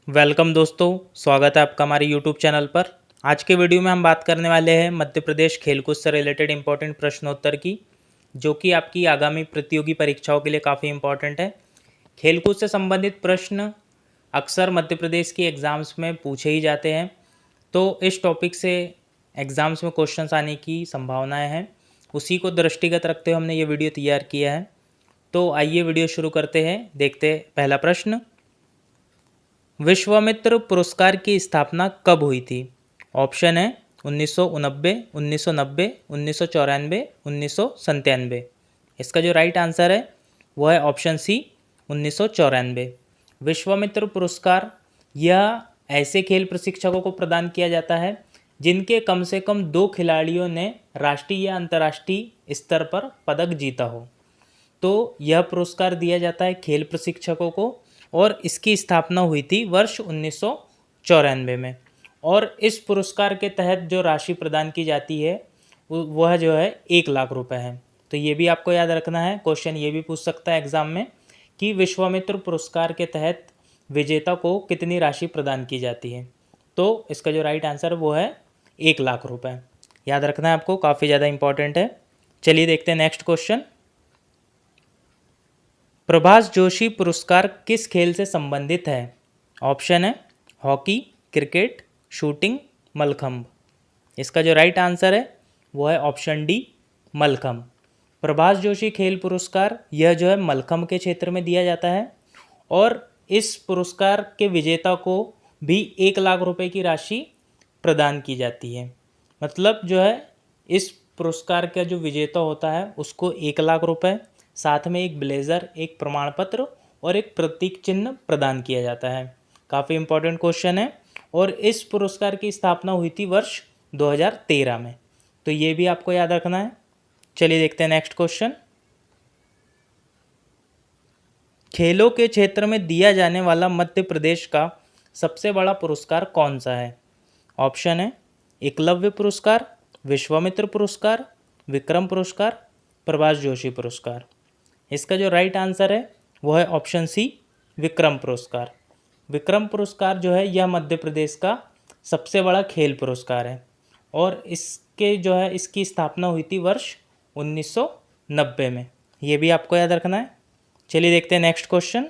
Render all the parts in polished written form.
Welcome दोस्तों, स्वागत है आपका हमारे यूट्यूब चैनल पर। आज के वीडियो में हम बात करने वाले हैं मध्य प्रदेश खेलकूद से रिलेटेड इंपॉर्टेंट प्रश्नोत्तर की, जो कि आपकी आगामी प्रतियोगी परीक्षाओं के लिए काफ़ी इंपॉर्टेंट है। खेलकूद से संबंधित प्रश्न अक्सर मध्य प्रदेश की एग्ज़ाम्स में पूछे ही जाते हैं, तो इस टॉपिक से एग्ज़ाम्स में क्वेश्चंस आने की संभावनाएँ हैं। उसी को दृष्टिगत रखते हुए हमने ये वीडियो तैयार किया है। तो आइए वीडियो शुरू करते हैं। देखते हैं पहला प्रश्न। विश्वामित्र पुरस्कार की स्थापना कब हुई थी? ऑप्शन है 1989, 1990, 1994, 1997। इसका जो राइट आंसर है वो है ऑप्शन सी 1994। विश्वामित्र पुरस्कार यह ऐसे खेल प्रशिक्षकों को प्रदान किया जाता है जिनके कम से कम 2 खिलाड़ियों ने राष्ट्रीय या अंतर्राष्ट्रीय स्तर पर पदक जीता हो। तो यह पुरस्कार दिया जाता है खेल प्रशिक्षकों को और इसकी स्थापना हुई थी वर्ष 1994 में। और इस पुरस्कार के तहत जो राशि प्रदान की जाती है वह जो है 1,00,000 रुपये है। तो ये भी आपको याद रखना है। क्वेश्चन ये भी पूछ सकता है एग्ज़ाम में कि विश्वामित्र पुरस्कार के तहत विजेता को कितनी राशि प्रदान की जाती है। तो इसका जो राइट आंसर वो है 1,00,000 रुपये। याद रखना है आपको, काफ़ी ज़्यादा इंपॉर्टेंट है। चलिए देखते हैं नेक्स्ट क्वेश्चन। प्रभाष जोशी पुरस्कार किस खेल से संबंधित है? ऑप्शन है हॉकी, क्रिकेट, शूटिंग, मलखंभ। इसका जो राइट आंसर है वो है ऑप्शन डी, मलखंभ। प्रभाष जोशी खेल पुरस्कार यह जो है मलखंभ के क्षेत्र में दिया जाता है और इस पुरस्कार के विजेता को भी 1,00,000 रुपये की राशि प्रदान की जाती है। मतलब जो है इस पुरस्कार का जो विजेता होता है उसको 1,00,000 रुपये, साथ में एक ब्लेज़र, एक प्रमाण पत्र और एक प्रतीक चिन्ह प्रदान किया जाता है। काफ़ी इंपॉर्टेंट क्वेश्चन है और इस पुरस्कार की स्थापना हुई थी वर्ष 2013 में। तो ये भी आपको याद रखना है। चलिए देखते हैं नेक्स्ट क्वेश्चन। खेलों के क्षेत्र में दिया जाने वाला मध्य प्रदेश का सबसे बड़ा पुरस्कार कौन सा है? ऑप्शन है एकलव्य पुरस्कार, विश्वामित्र पुरस्कार, विक्रम पुरस्कार, प्रभाष जोशी पुरस्कार। इसका जो राइट आंसर है वो है ऑप्शन सी, विक्रम पुरस्कार। विक्रम पुरस्कार जो है यह मध्य प्रदेश का सबसे बड़ा खेल पुरस्कार है और इसके जो है इसकी स्थापना हुई थी वर्ष 1990 में। ये भी आपको याद रखना है। चलिए देखते हैं नेक्स्ट क्वेश्चन।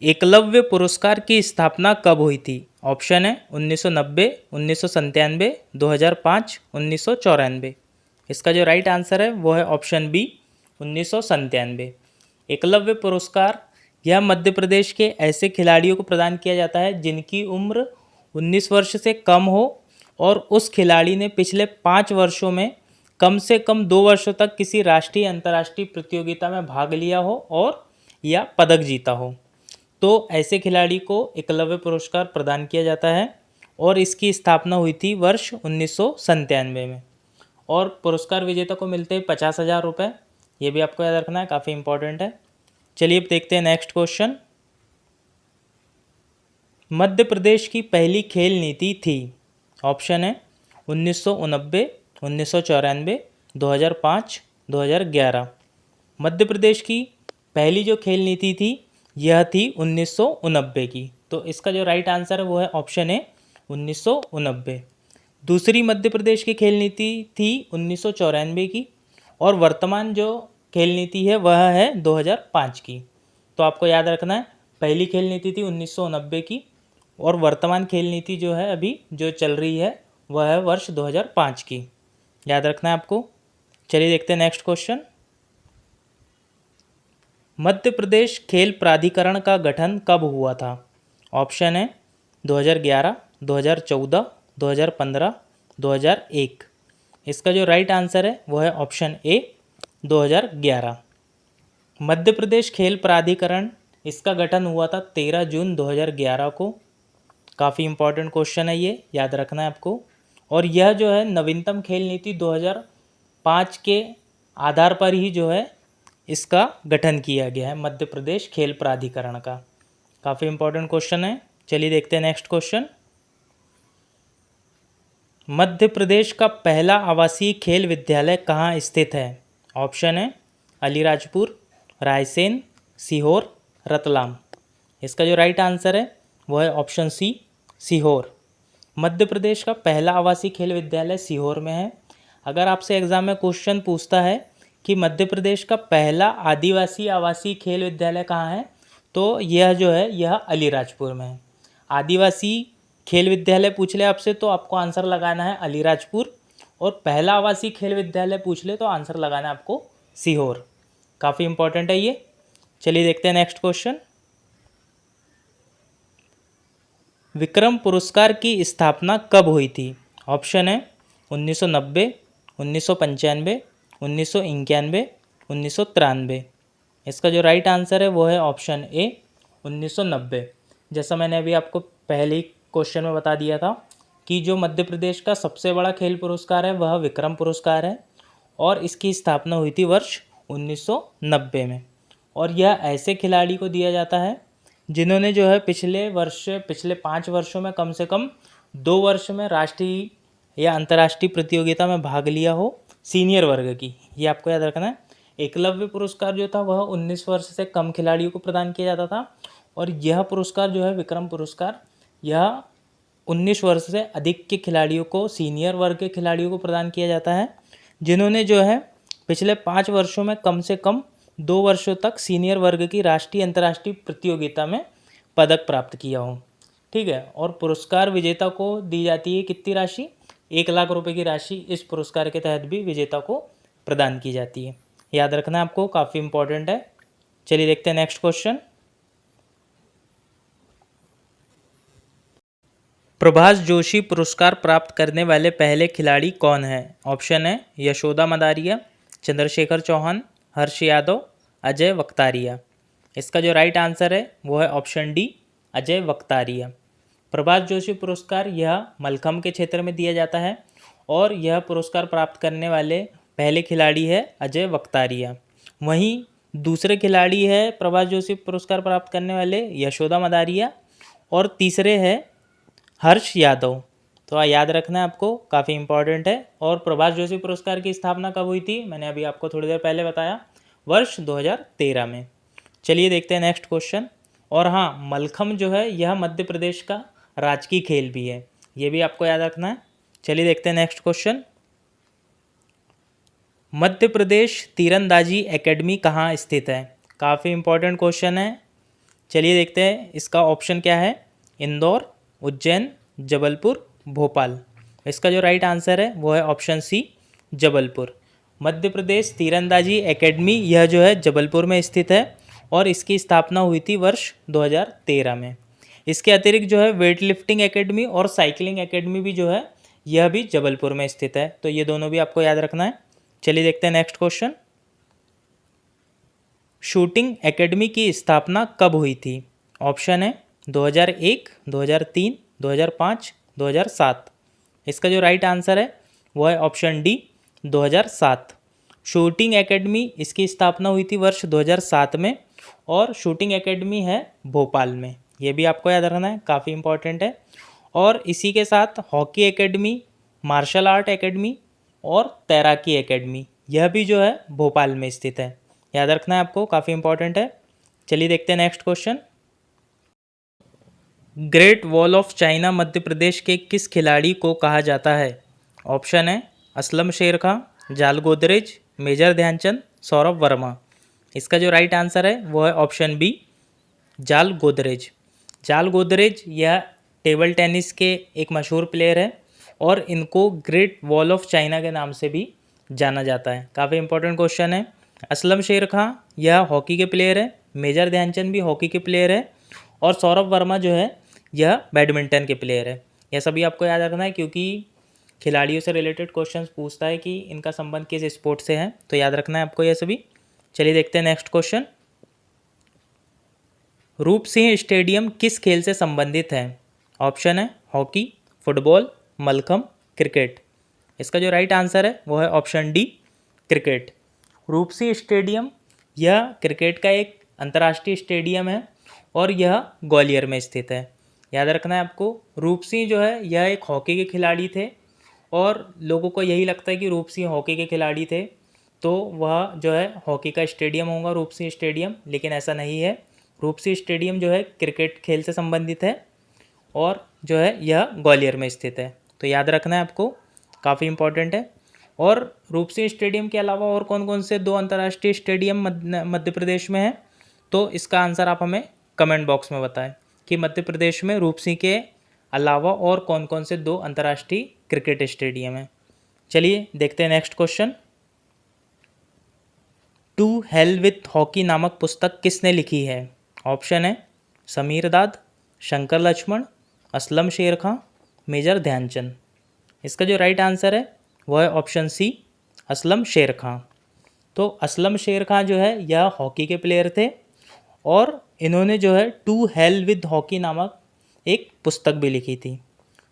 एकलव्य पुरस्कार की स्थापना कब हुई थी? ऑप्शन है 1990, 1997, 2005, 1994। इसका जो राइट आंसर है वो है ऑप्शन बी, 1997। एकलव्य पुरस्कार यह मध्य प्रदेश के ऐसे खिलाड़ियों को प्रदान किया जाता है जिनकी उम्र 19 वर्ष से कम हो और उस खिलाड़ी ने पिछले 5 वर्षों में कम से कम 2 वर्षों तक किसी राष्ट्रीय अंतर्राष्ट्रीय प्रतियोगिता में भाग लिया हो और या पदक जीता हो। तो ऐसे खिलाड़ी को एकलव्य पुरस्कार प्रदान किया जाता है और इसकी स्थापना हुई थी वर्ष 1997 में और पुरस्कार विजेता को मिलते हैं 50,000 रुपये। ये भी आपको याद रखना है, काफ़ी इंपॉर्टेंट है। चलिए अब देखते हैं नेक्स्ट क्वेश्चन। मध्य प्रदेश की पहली खेल नीति थी? ऑप्शन है 1989, 1994, 2005, 2011। मध्य प्रदेश की पहली जो खेल नीति थी यह थी 1989 की। तो इसका जो राइट आंसर है वो है ऑप्शन ए, 1989। दूसरी मध्य प्रदेश की खेल नीति थी 1994 की और वर्तमान जो खेल नीति है वह है 2005 की। तो आपको याद रखना है, पहली खेल नीति थी 1990 की और वर्तमान खेल नीति जो है अभी जो चल रही है वह है वर्ष 2005 की। याद रखना है आपको। चलिए देखते हैं नेक्स्ट क्वेश्चन। मध्य प्रदेश खेल प्राधिकरण का गठन कब हुआ था? ऑप्शन है 2011, 2014, 2015, 2001। इसका जो राइट आंसर है वो है ऑप्शन ए, 2011। मध्य प्रदेश खेल प्राधिकरण इसका गठन हुआ था 13 जून 2011 को। काफ़ी इंपॉर्टेंट क्वेश्चन है ये, याद रखना है आपको। और यह जो है नवीनतम खेल नीति 2005 के आधार पर ही जो है इसका गठन किया गया है, मध्य प्रदेश खेल प्राधिकरण का। काफ़ी इंपॉर्टेंट क्वेश्चन है। चलिए देखते हैं नेक्स्ट क्वेश्चन। मध्य प्रदेश का पहला आवासीय खेल विद्यालय कहाँ स्थित है? ऑप्शन है अलीराजपुर, रायसेन, सीहोर, रतलाम। इसका जो राइट आंसर है वो है ऑप्शन सी, सीहोर। मध्य प्रदेश का पहला आवासीय खेल विद्यालय सीहोर में है। अगर आपसे एग्जाम में क्वेश्चन पूछता है कि मध्य प्रदेश का पहला आदिवासी आवासीय खेल विद्यालय कहाँ है, तो यह जो है यह अलीराजपुर में है। आदिवासी खेल विद्यालय पूछ ले आपसे तो आपको आंसर लगाना है अलीराजपुर, और पहला आवासीय खेल विद्यालय पूछ ले तो आंसर लगाना है आपको सीहोर। काफ़ी इंपॉर्टेंट है ये। चलिए देखते हैं नेक्स्ट क्वेश्चन। विक्रम पुरस्कार की स्थापना कब हुई थी? ऑप्शन है 1990, 1995, 1991, 1993। इसका जो राइट आंसर है वो है ऑप्शन ए, 1990। जैसा मैंने अभी आपको पहले ही क्वेश्चन में बता दिया था कि जो मध्य प्रदेश का सबसे बड़ा खेल पुरस्कार है वह विक्रम पुरस्कार है, और इसकी स्थापना हुई थी वर्ष 1990 में। और यह ऐसे खिलाड़ी को दिया जाता है जिन्होंने जो है पिछले 5 वर्षों में कम से कम 2 वर्ष में राष्ट्रीय या अंतर्राष्ट्रीय प्रतियोगिता में भाग लिया हो, सीनियर वर्ग की। ये आपको याद रखना है। एकलव्य पुरस्कार जो था वह 19 वर्ष से कम खिलाड़ियों को प्रदान किया जाता था, और यह पुरस्कार जो है विक्रम पुरस्कार, यह 19 वर्ष से अधिक के खिलाड़ियों को, सीनियर वर्ग के खिलाड़ियों को प्रदान किया जाता है जिन्होंने जो है पिछले 5 वर्षों में कम से कम 2 वर्षों तक सीनियर वर्ग की राष्ट्रीय अंतर्राष्ट्रीय प्रतियोगिता में पदक प्राप्त किया हो। ठीक है। और पुरस्कार विजेता को दी जाती है कितनी राशि? 1 लाख रुपए की राशि इस पुरस्कार के तहत भी विजेता को प्रदान की जाती है। याद रखना है आपको, काफ़ी इंपॉर्टेंट है। चलिए देखते हैं नेक्स्ट क्वेश्चन। प्रभाष जोशी पुरस्कार प्राप्त करने वाले पहले खिलाड़ी कौन है? ऑप्शन है यशोदा मदारिया, चंद्रशेखर चौहान, हर्ष यादव, अजय वक्तारिया। इसका जो राइट आंसर है वो है ऑप्शन डी, अजय वक्तारिया। प्रभाष जोशी पुरस्कार यह मलखम्ब के क्षेत्र में दिया जाता है, और यह पुरस्कार प्राप्त करने वाले पहले खिलाड़ी है अजय वक्तारिया। वहीं दूसरे खिलाड़ी है प्रभाष जोशी पुरस्कार प्राप्त करने वाले यशोदा मदारिया, और तीसरे है हर्ष यादव। तो याद रखना है आपको, काफ़ी इंपॉर्टेंट है। और प्रभाष जोशी पुरस्कार की स्थापना कब हुई थी? मैंने अभी आपको थोड़ी देर पहले बताया, वर्ष 2013 में। चलिए देखते हैं नेक्स्ट क्वेश्चन। और हाँ, मलखम्ब जो है यह मध्य प्रदेश का राजकीय खेल भी है, ये भी आपको याद रखना है। चलिए देखते हैं नेक्स्ट क्वेश्चन। मध्य प्रदेश तीरंदाजी एकेडमी कहाँ स्थित है? काफ़ी इंपॉर्टेंट क्वेश्चन है। चलिए देखते हैं इसका ऑप्शन क्या है। इंदौर, उज्जैन, जबलपुर, भोपाल। इसका जो राइट आंसर है वो है ऑप्शन सी, जबलपुर। मध्य प्रदेश तीरंदाजी एकेडमी यह जो है जबलपुर में स्थित है, और इसकी स्थापना हुई थी वर्ष 2013 में। इसके अतिरिक्त जो है वेट लिफ्टिंग एकेडमी और साइकिलिंग एकेडमी भी जो है यह भी जबलपुर में स्थित है। तो ये दोनों भी आपको याद रखना है। चलिए देखते हैं नेक्स्ट क्वेश्चन। शूटिंग एकेडमी की स्थापना कब हुई थी? ऑप्शन है 2001, 2003, 2005, 2007। इसका जो राइट आंसर है वो है ऑप्शन डी, 2007। शूटिंग एकेडमी इसकी स्थापना हुई थी वर्ष 2007 में, और शूटिंग एकेडमी है भोपाल में। ये भी आपको याद रखना है, काफ़ी इंपॉर्टेंट है। और इसी के साथ hockey academy, martial art academy और तैराकी एकेडमी यह भी जो है भोपाल में स्थित है। याद रखना है आपको, काफ़ी इंपॉर्टेंट है। चलिए देखते हैं next question. Great wall of China Madhya Pradesh के किस खिलाड़ी को कहा जाता है? ऑप्शन है असलम शेर खां, जाल गोदरेज, मेजर ध्यानचंद, सौरभ वर्मा। इसका जो राइट आंसर है वो है ऑप्शन बी, जाल गोदरेज। जाल गोदरेज यह टेबल टेनिस के एक मशहूर प्लेयर है, और इनको ग्रेट वॉल ऑफ चाइना के नाम से भी जाना जाता है। काफ़ी इंपॉर्टेंट क्वेश्चन है। असलम शेर खां यह हॉकी के प्लेयर है, मेजर ध्यानचंद भी हॉकी के प्लेयर है, और सौरभ वर्मा जो है यह बैडमिंटन के प्लेयर है। यह सभी आपको याद रखना है, क्योंकि खिलाड़ियों से रिलेटेड क्वेश्चंस पूछता है कि इनका संबंध किस स्पोर्ट से है, तो याद रखना है आपको यह सभी। चलिए देखते हैं नेक्स्ट क्वेश्चन। रूप सिंह स्टेडियम किस खेल से संबंधित है? ऑप्शन है हॉकी, फुटबॉल, मलखम्ब, क्रिकेट। इसका जो राइट आंसर है वो है ऑप्शन डी, क्रिकेट। रूप सिंह स्टेडियम यह क्रिकेट का एक अंतर्राष्ट्रीय स्टेडियम है, और यह ग्वालियर में स्थित है। याद रखना है आपको। रूप सिंह जो है यह एक हॉकी के खिलाड़ी थे, और लोगों को यही लगता है कि रूप सिंह हॉकी के खिलाड़ी थे तो वह जो है हॉकी का स्टेडियम होगा रूप सिंह स्टेडियम, लेकिन ऐसा नहीं है। रूपसी स्टेडियम जो है क्रिकेट खेल से संबंधित है और जो है यह ग्वालियर में स्थित है। तो याद रखना है आपको, काफ़ी इम्पोर्टेंट है। और रूपसी स्टेडियम के अलावा और कौन कौन से 2 अंतर्राष्ट्रीय स्टेडियम मध्य प्रदेश में हैं, तो इसका आंसर आप हमें कमेंट बॉक्स में बताएं कि मध्य प्रदेश में रूपसी के अलावा और कौन कौन से 2 अंतर्राष्ट्रीय क्रिकेट स्टेडियम हैं। चलिए देखते हैं next question. To hell with hockey नामक पुस्तक किसने लिखी है? ऑप्शन है समीर दाद, शंकर लक्ष्मण, असलम शेर खां, मेजर ध्यानचंद। इसका जो राइट आंसर है वह है ऑप्शन सी, असलम शेर खां। तो असलम शेर खां जो है यह हॉकी के प्लेयर थे और इन्होंने जो है टू हेल विद हॉकी नामक एक पुस्तक भी लिखी थी।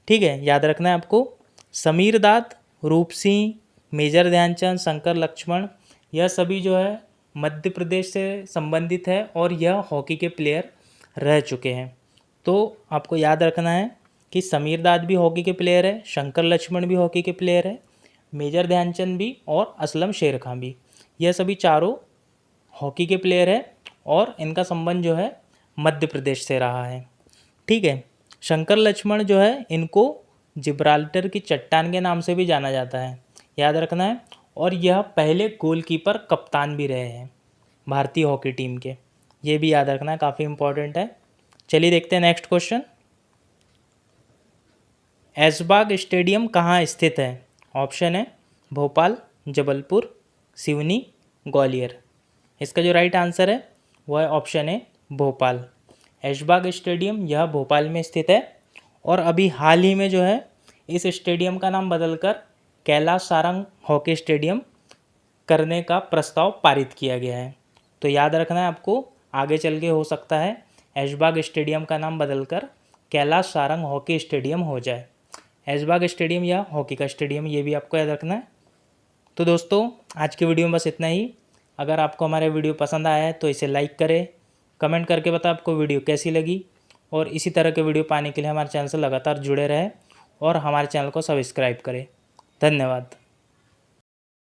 ठीक है, याद रखना है आपको। समीर दाद, रूप सिंह, मेजर ध्यानचंद, शंकर लक्ष्मण, यह सभी जो है मध्य प्रदेश से संबंधित है और यह हॉकी के प्लेयर रह चुके हैं। तो आपको याद रखना है कि समीर दाद भी हॉकी के प्लेयर है, शंकर लक्ष्मण भी हॉकी के प्लेयर है, मेजर ध्यानचंद भी और असलम शेर खां भी, यह सभी चारों हॉकी के प्लेयर है और इनका संबंध जो है मध्य प्रदेश से रहा है। ठीक है, शंकर लक्ष्मण जो है इनको जिब्राल्टर की चट्टान के नाम से भी जाना जाता है, याद रखना है। और यह पहले गोलकीपर कप्तान भी रहे हैं भारतीय हॉकी टीम के, ये भी याद रखना है, काफ़ी इंपॉर्टेंट है। चलिए देखते हैं नेक्स्ट क्वेश्चन। ऐशबाग स्टेडियम कहाँ स्थित है? ऑप्शन है भोपाल, जबलपुर, सिवनी, ग्वालियर। इसका जो राइट आंसर है वह है ऑप्शन है भोपाल। ऐशबाग स्टेडियम यह भोपाल में स्थित है और अभी हाल ही में जो है इस स्टेडियम का नाम बदलकर कैलाश सारंग हॉकी स्टेडियम करने का प्रस्ताव पारित किया गया है। तो याद रखना है आपको, आगे चल के हो सकता है ऐशबाग स्टेडियम का नाम बदलकर कैलाश सारंग हॉकी स्टेडियम हो जाए। ऐशबाग स्टेडियम या हॉकी का स्टेडियम, ये भी आपको याद रखना है। तो दोस्तों आज की वीडियो में बस इतना ही। अगर आपको हमारा वीडियो पसंद आया है तो इसे लाइक करें, कमेंट करके बताएं आपको वीडियो कैसी लगी और इसी तरह के वीडियो पाने के लिए हमारे चैनल से लगातार जुड़े रहें और हमारे चैनल को सब्सक्राइब करें। धन्यवाद।